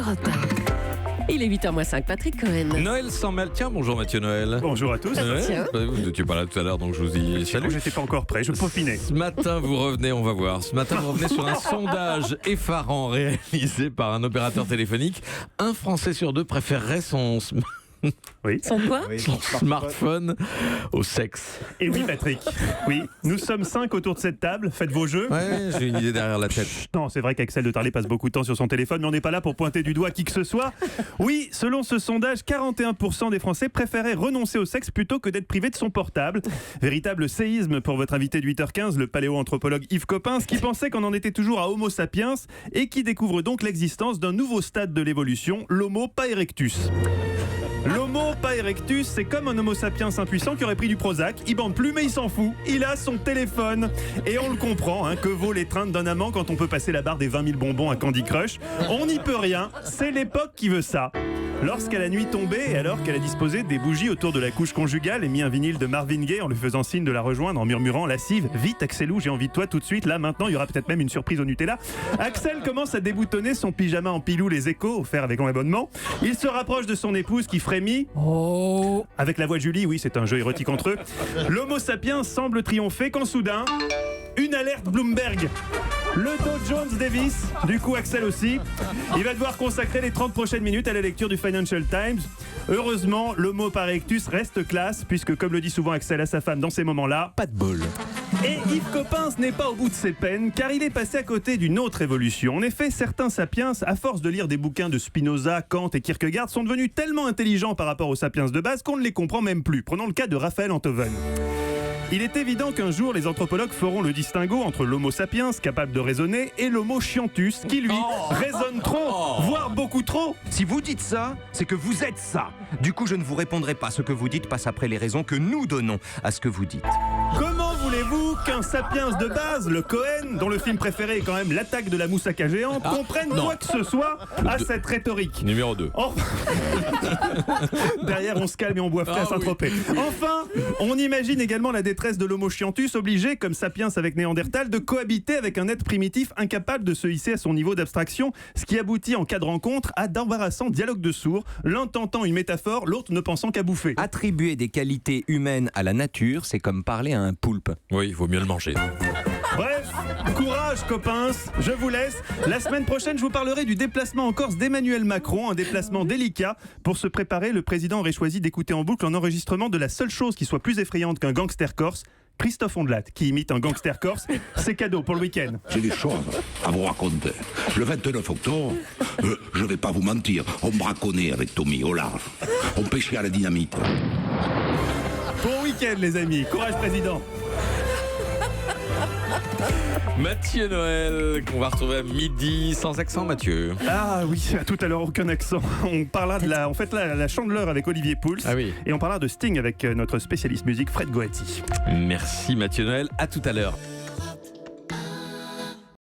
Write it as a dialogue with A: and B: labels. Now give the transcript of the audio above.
A: Europe 1. Il est 8h05, Patrick Cohen.
B: Noël sans mal. Tiens, bonjour Mathieu Noël.
C: Bonjour à tous.
A: Tiens.
B: Vous n'étiez pas là tout à l'heure, donc je vous dis salut.
C: J'étais pas encore prêt, je peaufinais.
B: Ce matin, vous revenez, on va voir. Ce matin, vous revenez sur un sondage effarant réalisé par un opérateur téléphonique. Un Français sur deux préférerait son
A: Son quoi?
B: smartphone au sexe.
C: Et oui, Patrick. Oui, nous sommes 5 autour de cette table. Faites vos jeux.
B: Ouais, j'ai une idée derrière la tête.
C: Non, c'est vrai qu'Axel de Tarlet passe beaucoup de temps sur son téléphone, mais on n'est pas là pour pointer du doigt qui que ce soit. Oui, selon ce sondage, 41% des Français préféraient renoncer au sexe plutôt que d'être privés de son portable. Véritable séisme pour votre invité de 8h15, le paléoanthropologue Yves Coppens, qui pensait qu'on en était toujours à Homo sapiens et qui découvre donc l'existence d'un nouveau stade de l'évolution, l'Homo pas erectus. L'Homo pas erectus, c'est comme un Homo sapiens impuissant qui aurait pris du Prozac. Il bande plus, mais il s'en fout. Il a son téléphone. Et on le comprend, que vaut l'étreinte d'un amant quand on peut passer la barre des 20 000 bonbons à Candy Crush. On n'y peut rien. C'est l'époque qui veut ça. Lorsqu'à la nuit tombée, et alors qu'elle a disposé des bougies autour de la couche conjugale et mis un vinyle de Marvin Gaye en lui faisant signe de la rejoindre en murmurant lascive, vite Axelou, j'ai envie de toi tout de suite, là maintenant il y aura peut-être même une surprise au Nutella. Axel commence à déboutonner son pyjama en pilou les échos, offert avec un abonnement. Il se rapproche de son épouse qui frémit. Oh. Avec la voix de Julie, oui c'est un jeu érotique entre eux. L'Homo sapiens semble triompher quand soudain, une alerte Bloomberg. Le Dow Jones Davis, du coup Axel aussi. Il va devoir consacrer les 30 prochaines minutes à la lecture du Financial Times. Heureusement, l'Homo pas erectus reste classe, puisque comme le dit souvent Axel à sa femme dans ces moments-là,
B: Pas de bol.
C: et Yves Coppens n'est pas au bout de ses peines, car il est passé à côté d'une autre évolution. En effet, certains sapiens, à force de lire des bouquins de Spinoza, Kant et Kierkegaard, sont devenus tellement intelligents par rapport aux sapiens de base qu'on ne les comprend même plus. Prenons le cas de Raphaël Enthoven. Il est évident qu'un jour, les anthropologues feront le distinguo entre l'Homo sapiens, capable de raisonner, et l'Homo scientus, qui lui raisonne trop, voire beaucoup trop.
D: Si vous dites ça, c'est que vous êtes ça. Du coup, je ne vous répondrai pas. Ce que vous dites passe après les raisons que nous donnons à ce que vous dites.
C: Comment voulez-vous qu'un sapiens de base, le Cohen, dont le film préféré est quand même l'attaque de la moussaka géante, comprenne quoi que ce soit à cette rhétorique?
B: Numéro 2.
C: Derrière, on se calme et on boit frais à Saint-Tropez. Enfin, on imagine également la détresse de l'Homo scientus, obligé, comme sapiens avec Néandertal, de cohabiter avec un être primitif incapable de se hisser à son niveau d'abstraction, ce qui aboutit en cas de rencontre à d'embarrassants dialogues de sourds, l'un tentant une métaphore, l'autre ne pensant qu'à bouffer.
D: Attribuer des qualités humaines à la nature, c'est comme parler à un poulpe.
B: Oui, il vaut mieux le manger.
C: Bref, courage Coppens, je vous laisse. La semaine prochaine, je vous parlerai du déplacement en Corse d'Emmanuel Macron, un déplacement délicat. Pour se préparer, le président aurait choisi d'écouter en boucle un enregistrement de la seule chose qui soit plus effrayante qu'un gangster corse, Christophe Ondelat, qui imite un gangster corse. C'est cadeau pour le week-end.
E: J'ai des choses à vous raconter. Le 29 octobre, je vais pas vous mentir, on braconnait avec Tommy au large. On pêchait à la dynamite.
C: Bon week-end les amis, courage président.
B: Mathieu Noël, qu'on va retrouver à midi, sans accent Mathieu.
C: Ah oui, à tout à l'heure, aucun accent. On parlera de la Chandeleur avec Olivier Pouls.
B: Ah oui.
C: Et on parlera de Sting avec notre spécialiste musique Fred Goati.
B: Merci Mathieu Noël, à tout à l'heure.